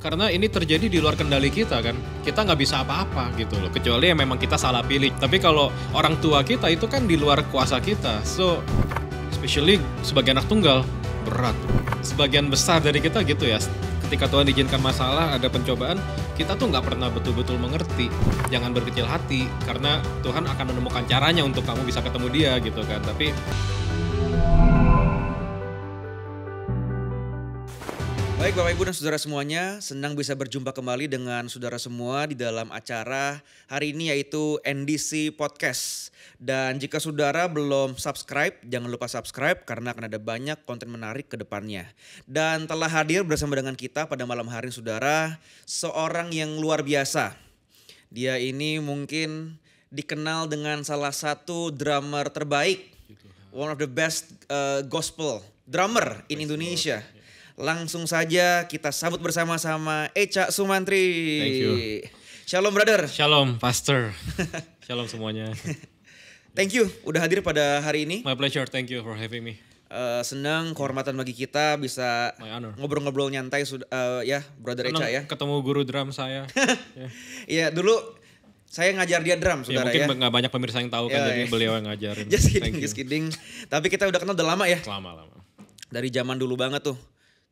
Karena ini terjadi di luar kendali kita kan. Kita nggak bisa apa-apa gitu loh. Kecuali yang memang kita salah pilih. Tapi kalau orang tua kita itu kan di luar kuasa kita. So, especially sebagai anak tunggal, berat. Sebagian besar dari kita gitu ya. Ketika Tuhan izinkan masalah, ada pencobaan, kita tuh nggak pernah betul-betul mengerti. Jangan berkecil hati, karena Tuhan akan menemukan caranya untuk kamu bisa ketemu dia gitu kan. Tapi Baik Bapak Ibu dan Saudara semuanya, senang bisa berjumpa kembali dengan Saudara semua di dalam acara hari ini yaitu NDC Podcast. Dan jika Saudara belum subscribe, jangan lupa subscribe karena akan ada banyak konten menarik ke depannya. Dan telah hadir bersama dengan kita pada malam hari Saudara, seorang yang luar biasa. Dia ini mungkin dikenal dengan salah satu drummer terbaik, one of the best gospel drummer in Indonesia. Langsung saja kita sambut bersama-sama Echa Sumantri. Thank you. Shalom brother. Shalom pastor. Shalom semuanya. Thank you udah hadir pada hari ini. My pleasure, thank you for having me. Senang, kehormatan bagi kita bisa My honor. ngobrol-ngobrol nyantai ya brother Echa ya. Ketemu guru drum saya. Iya dulu saya ngajar dia drum Ya, saudara mungkin ya. nggak banyak pemirsa yang tahu kan, jadi beliau yang ngajarin. Just Thank you. kidding. Tapi kita udah kenal udah lama ya. Lama-lama. Dari zaman dulu banget tuh.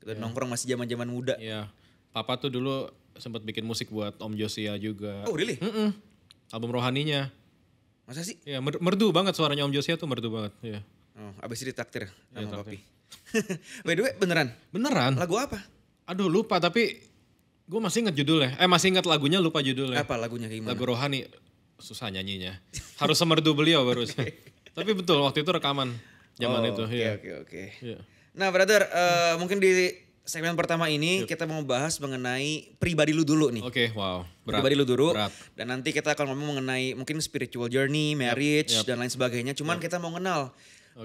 Kita nongkrong masih zaman-zaman muda. Iya, Papa tuh dulu sempat bikin musik buat Om Josia juga. Oh really? Album rohaninya. Masa sih? Ya merdu banget suaranya Om Josia tuh, merdu banget. Iya. Oh, abis itu ditaktir sama traktir. papi. By the way beneran? Beneran? Lagu apa? Aduh lupa, tapi gue masih inget judulnya. Masih inget lagunya, lupa judulnya. Apa lagunya gimana? Lagu rohani, susah nyanyinya. Harus semerdu beliau baru. Tapi betul waktu itu rekaman zaman itu. Iya. Oke. Iya. Nah brother, mungkin di segmen pertama ini kita mau bahas mengenai pribadi lu dulu nih. Oke, wow. Berat. Pribadi lu dulu. Berat. Dan nanti kita akan ngomong mengenai mungkin spiritual journey, marriage Yep. dan lain sebagainya. Cuman kita mau kenal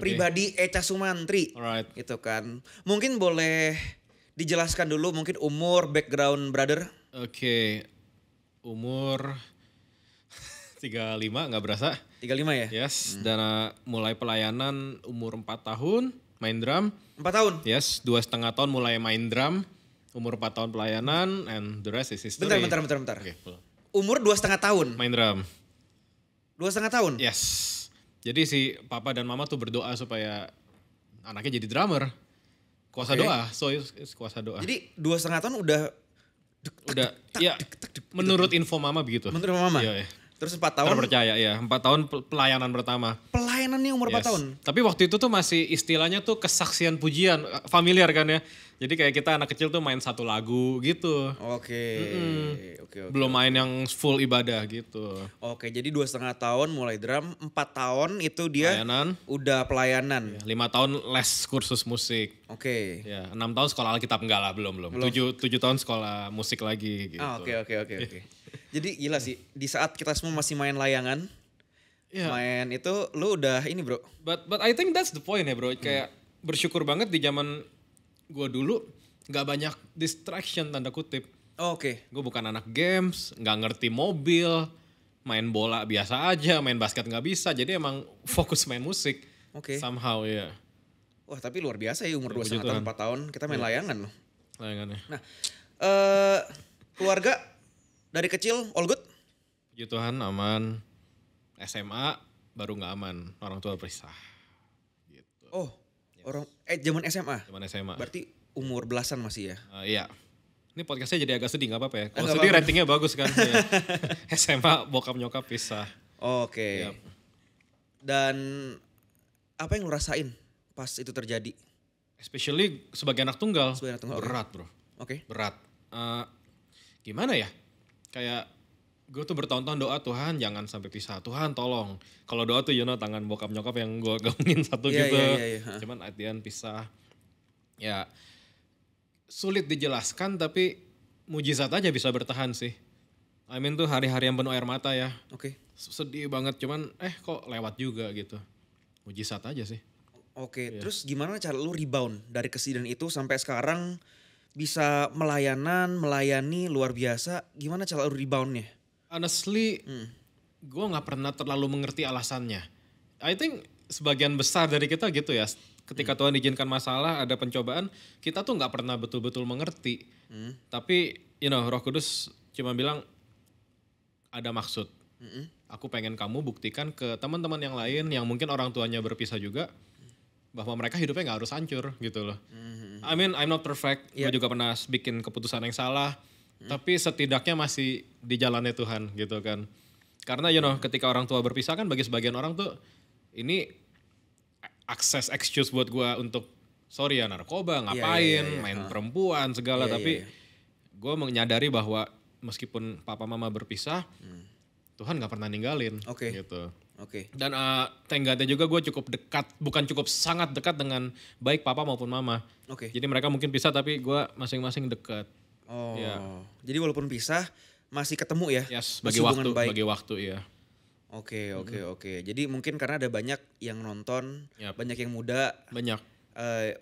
pribadi Echa Sumantri. Alright. Gitu kan. Mungkin boleh dijelaskan dulu mungkin umur, background brother. Oke, umur 35 nggak berasa. 35 ya? Yes, dan mulai pelayanan umur 4 tahun, main drum. 4 tahun? Yes, 2,5 tahun mulai main drum, umur 4 tahun pelayanan, and the rest is history. Bentar. Oke, pulang. Umur 2,5 tahun? Main drum. 2,5 tahun? Yes, jadi si papa dan mama tuh berdoa supaya anaknya jadi drummer. Kuasa doa, so it's kuasa doa. Jadi 2,5 tahun udah Ya, menurut info mama begitu. menurut mama? Iya, iya. Terus 4 tahun? Terpercaya ya, 4 tahun pelayanan pertama. Pelayanan nih umur 4 tahun? Tapi waktu itu tuh masih istilahnya tuh kesaksian pujian, familiar kan ya. Jadi kayak kita anak kecil tuh main satu lagu gitu. Oke. Belum main yang full ibadah gitu. Oke, jadi 2,5 tahun mulai drum, 4 tahun itu dia Pelayanan. udah pelayanan. 5 tahun les kursus musik. Oke. Ya, 6 tahun sekolah Alkitab enggak lah, belum. 7 tahun sekolah musik lagi gitu. Oke. Jadi gila sih, di saat kita semua masih main layangan, Iya. main itu lu udah ini bro. But I think that's the point ya bro. Kayak bersyukur banget di zaman gue dulu gak banyak distraction tanda kutip. Oke. Gue bukan anak games, gak ngerti mobil, main bola biasa aja, main basket gak bisa. Jadi emang fokus main musik. Oke. Somehow ya. Wah tapi luar biasa ya umur Puji 2,5 tahun, Tuhan. 4 tahun kita main layangan loh. Layangannya. Nah, keluarga dari kecil all good? Puji Tuhan aman. SMA baru gak aman, orang tua berpisah. Gitu. Oh, zaman SMA? Zaman SMA. Berarti umur belasan masih ya? Iya. Ini podcastnya jadi agak sedih, gak apa-apa ya. Kalau Nggak sedih apa-apa. ratingnya bagus kan. Iya. SMA bokap nyokap pisah. Oke. Yap. Dan apa yang lu rasain pas itu terjadi? Especially sebagai anak tunggal. Sebagai anak tunggal, Berat bro, Oke. berat. Gimana ya? Kayak gue tuh bertahun-tahun doa Tuhan jangan sampai pisah. Tuhan tolong. Kalau doa tuh tangan bokap nyokap yang gue gabungin satu Iya, gitu. iya. Cuman at the end pisah. Ya sulit dijelaskan tapi mujizat aja bisa bertahan sih. I mean tuh hari-hari yang penuh air mata ya. Oke. Sedih banget cuman kok lewat juga gitu. Mujizat aja sih. Oke, terus gimana cara lu rebound dari kesedihan itu sampai sekarang bisa melayani luar biasa. Gimana cara lu reboundnya? Honestly, gue nggak pernah terlalu mengerti alasannya. I think sebagian besar dari kita gitu ya. Ketika Tuhan izinkan masalah, ada pencobaan, kita tuh nggak pernah betul-betul mengerti. Tapi Roh Kudus cuma bilang ada maksud. Aku pengen kamu buktikan ke teman-teman yang lain yang mungkin orang tuanya berpisah juga bahwa mereka hidupnya nggak harus hancur gitu loh. I mean, I'm not perfect. Gue juga pernah bikin keputusan yang salah. Tapi setidaknya masih di jalannya Tuhan gitu kan. Karena ketika orang tua berpisah kan bagi sebagian orang tuh ini akses excuse buat gue untuk sorry ya narkoba, ngapain, main perempuan segala. Tapi gue menyadari bahwa meskipun papa mama berpisah, Tuhan gak pernah ninggalin gitu. Dan tenggatnya juga gue cukup dekat, bukan cukup sangat dekat dengan baik papa maupun mama. Jadi mereka mungkin pisah tapi gue masing-masing dekat. Jadi walaupun pisah masih ketemu ya? Yes, bagi waktu ya. Oke. Jadi mungkin karena ada banyak yang nonton, banyak yang muda. Banyak.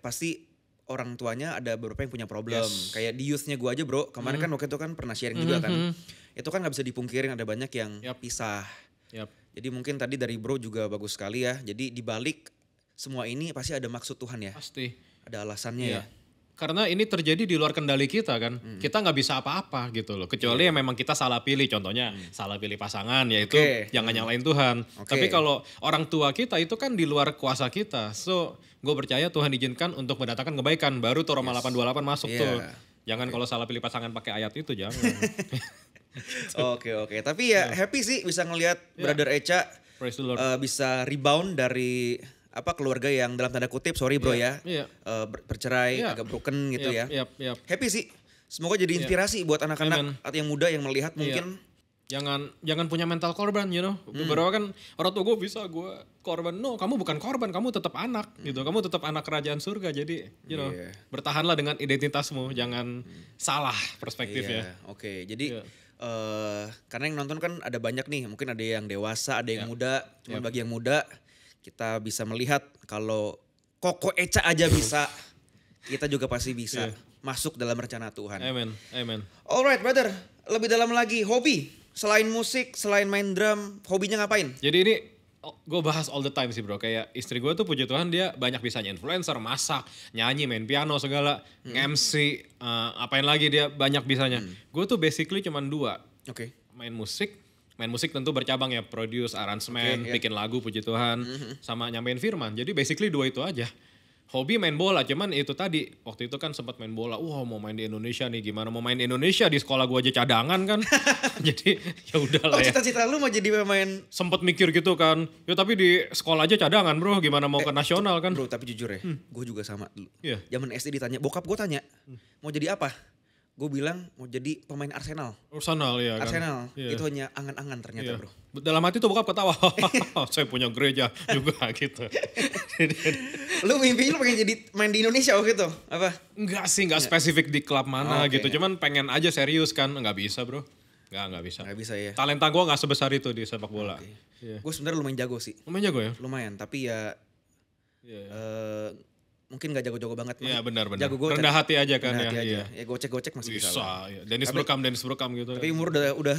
Pasti orang tuanya ada beberapa yang punya problem. Kayak di youth-nya gue aja bro, kemarin kan waktu itu kan pernah sharing juga kan. Itu kan gak bisa dipungkirin ada banyak yang pisah. Jadi mungkin tadi dari bro juga bagus sekali ya. Jadi dibalik semua ini pasti ada maksud Tuhan ya. Pasti. Ada alasannya ya. Karena ini terjadi di luar kendali kita kan. Kita gak bisa apa-apa gitu loh. Kecuali yang memang kita salah pilih. Contohnya salah pilih pasangan yaitu jangan nyalain Tuhan. Tapi kalau orang tua kita itu kan di luar kuasa kita. So gue percaya Tuhan izinkan untuk mendatangkan kebaikan. Baru tuh Roma 8:28 masuk tuh. Jangan kalau salah pilih pasangan pakai ayat itu jangan. Oke. Tapi ya happy sih bisa ngelihat Brother Echa bisa rebound dari keluarga yang dalam tanda kutip bro bercerai agak broken gitu ya. Happy sih. Semoga jadi inspirasi buat anak-anak atau yang muda yang melihat mungkin. Jangan punya mental korban, Beberapa kan orang tua gue bisa gue korban. No, kamu bukan korban, kamu tetap anak gitu. Kamu tetap anak kerajaan surga. Jadi, bertahanlah dengan identitasmu, jangan salah perspektifnya. Jadi karena yang nonton kan ada banyak nih, mungkin ada yang dewasa, ada yang muda. Cuma bagi yang muda kita bisa melihat kalau Koko Echa aja bisa, kita juga pasti bisa masuk dalam rencana Tuhan. Amen. Alright brother, lebih dalam lagi hobi. Selain musik, selain main drum, hobinya ngapain? Jadi ini gue bahas all the time sih bro. Kayak istri gue tuh puji Tuhan dia banyak bisanya influencer, masak, nyanyi, main piano segala, MC, apain lagi dia banyak bisanya. Gue tuh basically cuman 2. Main musik tentu bercabang ya, produce, arrangement, bikin lagu puji Tuhan, sama nyampein firman. Jadi basically 2 itu aja. Hobi main bola, cuman itu tadi waktu itu kan sempat main bola. Mau main di Indonesia nih, gimana mau main di Indonesia, di sekolah gua aja cadangan kan. Jadi ya udahlah ya. Cita-cita lu mau jadi pemain? Sempet mikir gitu kan. Ya tapi di sekolah aja cadangan bro, gimana mau ke nasional kan. Bro tapi jujur ya, gue juga sama dulu. Zaman SD ditanya, bokap gue tanya, mau jadi apa? Gue bilang mau jadi pemain Arsenal. Ya kan. Arsenal, itu hanya angan-angan ternyata bro. Dalam hati tuh bokap ketawa, saya punya gereja juga gitu. Lu mimpi lu pengen jadi main di Indonesia waktu itu? Apa? Enggak sih, enggak spesifik di klub mana gitu. Cuman pengen aja serius kan, enggak bisa bro. Enggak bisa. Enggak bisa ya. Talenta gue enggak sebesar itu di sepak bola. Gue sebenarnya lumayan jago sih. Lumayan jago ya? Lumayan, tapi ya mungkin gak jago-jago banget. Iya benar. Jago gue rendah hati aja kan ya. Ya gocek-gocek masih bisa. Ya. Dennis Bergkamp gitu. Tapi umur udah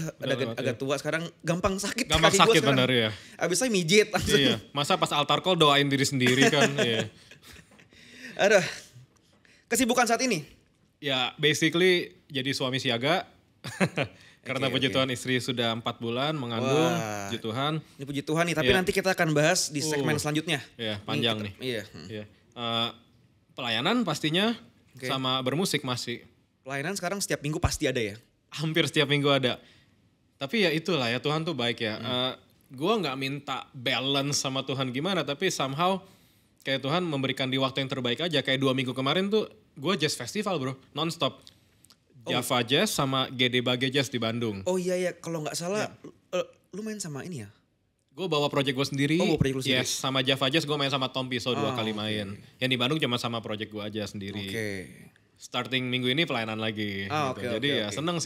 agak tua sekarang, gampang sakit. Gampang sakit benar ya. Abis itu mijit langsung. Iya. Masa pas altar call doain diri sendiri kan. Iya. Aduh. Kesibukan saat ini? Ya basically jadi suami siaga. Karena puji Tuhan istri sudah 4 bulan mengandung. Puji Tuhan. Ini puji Tuhan nih, tapi nanti kita akan bahas di segmen selanjutnya. Iya, panjang nih. Iya. Pelayanan pastinya sama bermusik masih. Pelayanan sekarang setiap minggu pasti ada ya? Hampir setiap minggu ada. Tapi ya itulah ya, Tuhan tuh baik ya. Gue gak minta balance sama Tuhan gimana, tapi somehow kayak Tuhan memberikan di waktu yang terbaik aja. Kayak 2 minggu kemarin tuh gue jazz festival bro, non-stop. Java Jazz sama GD Bage Jazz di Bandung. Oh iya, kalau gak salah lu main sama ini ya? Gue bawa project gue sendiri. Bawa project lu sendiri? Yes, sama Java Jazz gue main sama Tom Piso 2 kali main. Yang di Bandung cuma sama project gue aja sendiri. Starting minggu ini pelayanan lagi. Jadi ya seneng.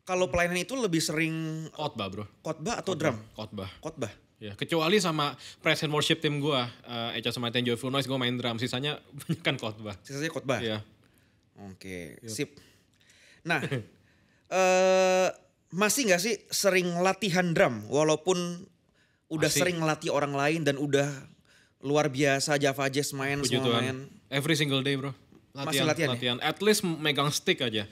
Kalau pelayanan itu lebih sering khotbah bro. Khotbah atau drum? Khotbah. Ya, kecuali sama praise and worship team gue. Echa sama Ten Joyful Noise gue main drum. Sisanya kan khotbah. Sisanya khotbah? Iya. Sip. Nah, masih gak sih sering latihan drum walaupun udah sering ngelatih orang lain dan udah luar biasa Java Jazz main Puji semua Tuhan. main? Every single day bro. Masih latihan? At least megang stick aja.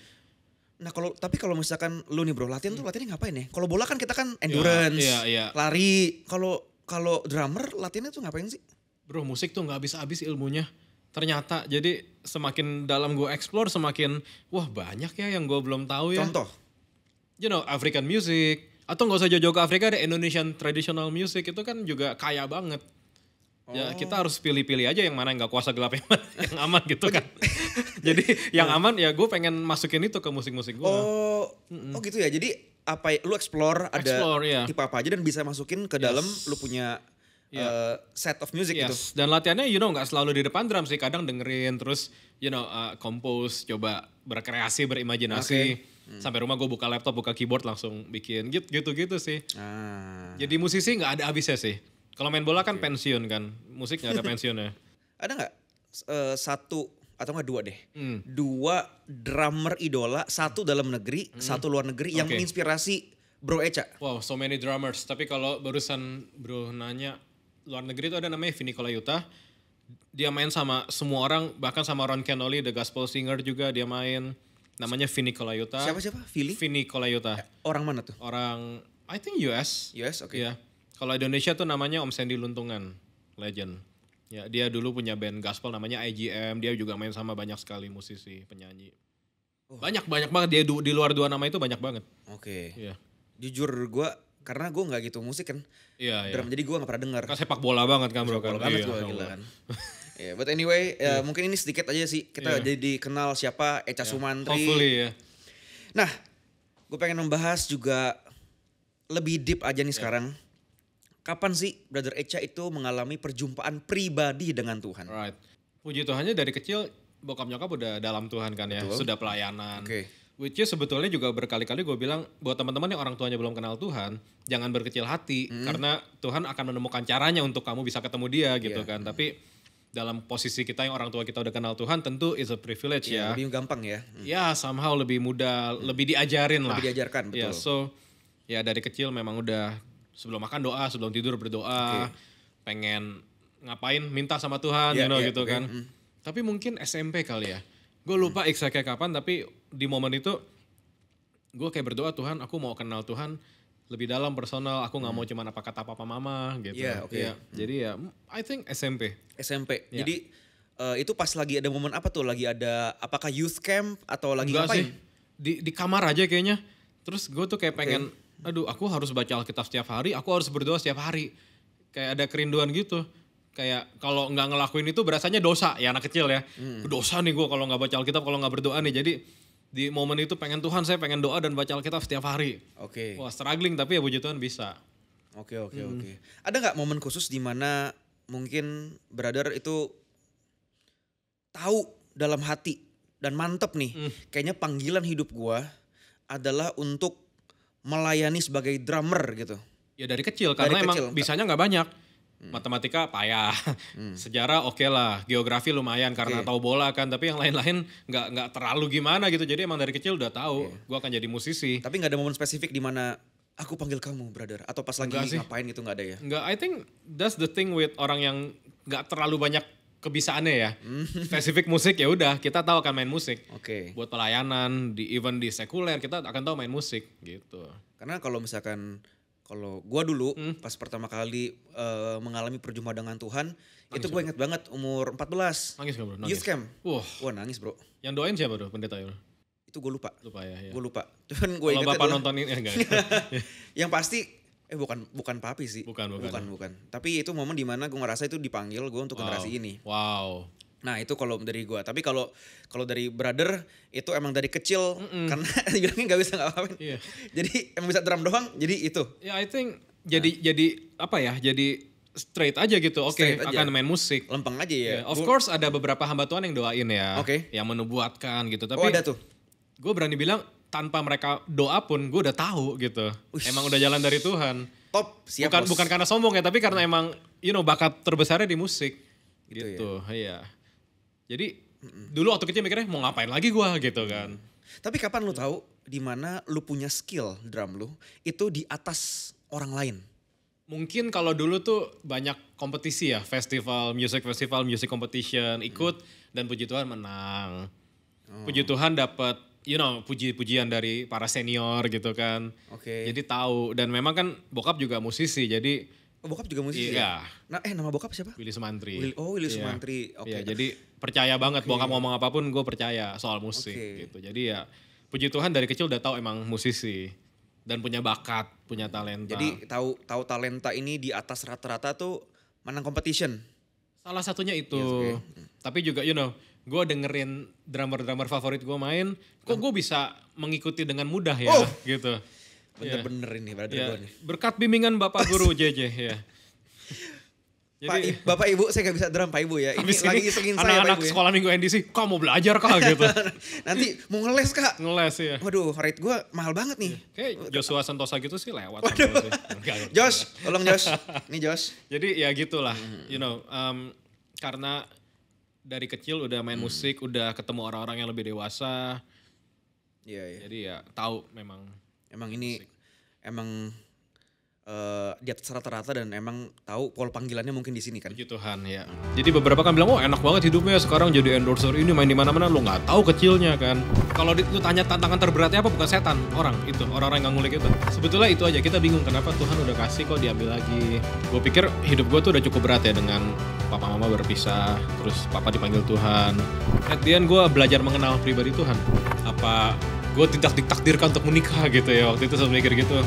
Nah tapi kalau misalkan lu nih bro latihan tuh latihannya ngapain ya? Kalau bola kan kita kan endurance, Iya. lari. Kalau drummer latihannya tuh ngapain sih? Bro, musik tuh nggak habis-habis ilmunya. Ternyata jadi semakin dalam gue explore semakin wah banyak ya yang gue belum tahu ya. Contoh? You know, African music atau nggak usah jauh-jauh ke Afrika, ada Indonesian traditional music itu kan juga kaya banget. Ya kita harus pilih-pilih aja yang mana yang gak kuasa gelap, yang mana yang aman gitu kan. Jadi yang aman ya gue pengen masukin itu ke musik-musik gue. Oh gitu ya. Jadi lu explore ada iya. tipe apa aja dan bisa masukin ke dalam lu punya set of music gitu. Dan latihannya gak selalu di depan drum sih, kadang dengerin terus compose, coba berkreasi, berimajinasi. Sampai rumah gue buka laptop, buka keyboard langsung bikin gitu sih. Jadi musisi gak ada habisnya sih. Kalau main bola kan pensiun kan, musik gak ada pensiunnya. Ada gak satu atau enggak dua deh. Dua drummer idola, satu dalam negeri, satu luar negeri yang menginspirasi Bro Echa? Wow, so many drummers. Tapi kalau barusan bro nanya luar negeri itu ada namanya Vinny Colaiuta. Dia main sama semua orang, bahkan sama Ron Kenoly, the gospel singer juga dia main. Namanya Vinny Colaiuta. Siapa? Vinny Colaiuta. Orang mana tuh? Orang, I think US. US, oke. Iya. Kalau Indonesia tuh namanya Om Sandy Luntungan, legend. Ya, dia dulu punya band gospel namanya IGM. Dia juga main sama banyak sekali musisi, penyanyi. Banyak banget dia di luar dua nama itu banyak banget. Oke. Iya. Jujur karena gue nggak gitu musik kan. Iya. Drum, jadi gue nggak pernah dengar. Kan sepak bola banget kan bro kan. Sepak bola banget gue gila kan. But anyway, mungkin ini sedikit aja sih kita jadi kenal siapa Echa Sumantri. Hopefully ya. Nah, gue pengen membahas juga lebih deep aja nih sekarang. Kapan sih Brother Echa itu mengalami perjumpaan pribadi dengan Tuhan? Right. Puji Tuhannya dari kecil bokap nyokap udah dalam Tuhan kan ya. Betul. Sudah pelayanan. Which is sebetulnya juga berkali-kali gue bilang buat teman-teman yang orang tuanya belum kenal Tuhan, jangan berkecil hati karena Tuhan akan menemukan caranya untuk kamu bisa ketemu dia gitu kan. Tapi dalam posisi kita yang orang tua kita udah kenal Tuhan tentu is a privilege ya. Lebih gampang ya. Ya somehow lebih mudah, lebih diajarin lah. Lebih diajarkan, betul. Ya so ya dari kecil memang udah sebelum makan doa, sebelum tidur berdoa, pengen ngapain minta sama Tuhan gitu kan. Tapi mungkin SMP kali ya. Gue lupa exactly kapan, tapi di momen itu gue kayak berdoa, Tuhan aku mau kenal Tuhan lebih dalam, personal. Aku gak mau cuman apa kata papa mama gitu. Jadi ya I think SMP. Jadi itu pas lagi ada momen apa tuh? Lagi ada apakah youth camp atau lagi Enggak ngapain? Sih. Di kamar aja kayaknya. Terus gue tuh kayak pengen, aduh aku harus baca Alkitab setiap hari, aku harus berdoa setiap hari. Kayak ada kerinduan gitu. Kayak kalau nggak ngelakuin itu berasanya dosa ya anak kecil ya. Dosa nih gue kalau nggak baca Alkitab, kalau nggak berdoa nih. Jadi di momen itu pengen Tuhan, saya pengen doa dan baca Alkitab setiap hari. Wah struggling tapi ya puji Tuhan bisa. Oke. Ada nggak momen khusus di mana mungkin brother itu tahu dalam hati dan mantep nih. Kayaknya panggilan hidup gue adalah untuk melayani sebagai drummer gitu. Ya dari kecil karena emang bisanya nggak banyak. Matematika payah, sejarah oke lah, geografi lumayan karena tahu bola kan, tapi yang lain-lain nggak terlalu gimana gitu. Jadi emang dari kecil udah tahu gue akan jadi musisi. Tapi nggak ada momen spesifik di mana aku panggil kamu brother atau pas lagi ngapain gitu, nggak ada ya? Nggak, I think that's the thing with orang yang nggak terlalu banyak kebisaannya ya. Spesifik musik ya udah kita tahu akan main musik. Buat pelayanan even di sekuler kita akan tahu main musik gitu. Karena kalau misalkan kalau gue dulu pas pertama kali mengalami perjumpaan dengan Tuhan, nangis itu gue inget banget umur 14. Nangis gak bro? Nangis. Youth camp. Wah nangis bro. Yang doain siapa bro? Pendeta ya? Itu gue lupa. Ya. Gue lupa. Cuman gue inget kalau bapak nontonin ya enggak. Yang pasti bukan papi sih. Bukan. Tapi itu momen dimana gue ngerasa itu dipanggil gue untuk generasi ini. Wow. Nah itu kalau dari gue. Tapi kalau dari brother itu emang dari kecil karena dibilangnya nggak bisa ngapain. Jadi emang bisa drum doang. Jadi itu. Ya I think jadi apa ya? Jadi straight aja gitu. Oke, akan main musik. Lempeng aja ya. Of course ada beberapa hamba Tuhan yang doain ya. Yang menubuatkan gitu. Tapi ada tuh. Gue berani bilang tanpa mereka doa pun gue udah tahu gitu. Emang udah jalan dari Tuhan. Top. Siap, bukan karena sombong ya, tapi karena emang bakat terbesarnya di musik. Gitu. Iya. Jadi dulu waktu kecil mikirnya mau ngapain lagi gue gitu kan. Tapi kapan lu tahu di mana lu punya skill drum lu itu di atas orang lain? Mungkin kalau dulu tuh banyak kompetisi ya, music competition ikut dan puji Tuhan menang. Puji Tuhan dapat puji-pujian dari para senior gitu kan. Oke. Jadi tahu, dan memang kan bokap juga musisi, jadi Bokap juga musisi ya? iya, Nama bokap siapa? Willy Sumantri. Willy Iya. Sumantri. Oke. Iya, jadi percaya banget bokap ngomong apapun gue percaya soal musik Oke. gitu. Jadi ya puji Tuhan dari kecil udah tahu emang musisi dan punya bakat, punya talenta. Jadi tahu talenta ini di atas rata-rata tuh menang competition. Salah satunya itu. Yes, Tapi juga gue dengerin drummer-drummer favorit gue main, kok gue bisa mengikuti dengan mudah ya gitu. Bener-bener ini brother Ya, gue nih. berkat bimbingan Bapak Guru JJ ya. Jadi Bapak Ibu saya gak bisa drum Pak Ibu ya. Ini habis lagi ini isengin saya Pak anak-anak Ibu ya. sekolah minggu NDC, kok mau belajar kah gitu. Nanti mau ngeles Kak. Ngeles ya. Waduh rate gue mahal banget nih. Kayak Joshua Santosa gitu sih lewat. sama gue sih. Enggak. Josh, tolong Josh. Ini Josh. Jadi ya gitulah, karena dari kecil udah main musik, udah ketemu orang-orang yang lebih dewasa. Iya, iya. Jadi ya tahu memang. Emang ini emang di atas rata-rata dan emang tahu pol panggilannya mungkin di sini kan. Puji Tuhan ya. Jadi beberapa kan bilang, oh enak banget hidupnya sekarang jadi endorser ini main di mana-mana, lo nggak tahu kecilnya kan. Kalau lu tanya tantangan terberatnya apa, bukan setan, orang-orang yang ngulik itu. Sebetulnya itu aja, kita bingung kenapa Tuhan udah kasih kok diambil lagi. Gue pikir hidup gue tuh udah cukup berat ya dengan papa mama berpisah, terus papa dipanggil Tuhan. At the end gue belajar mengenal pribadi Tuhan. Apa gue tidak ditakdirkan untuk menikah gitu ya, waktu itu saya mikir gitu.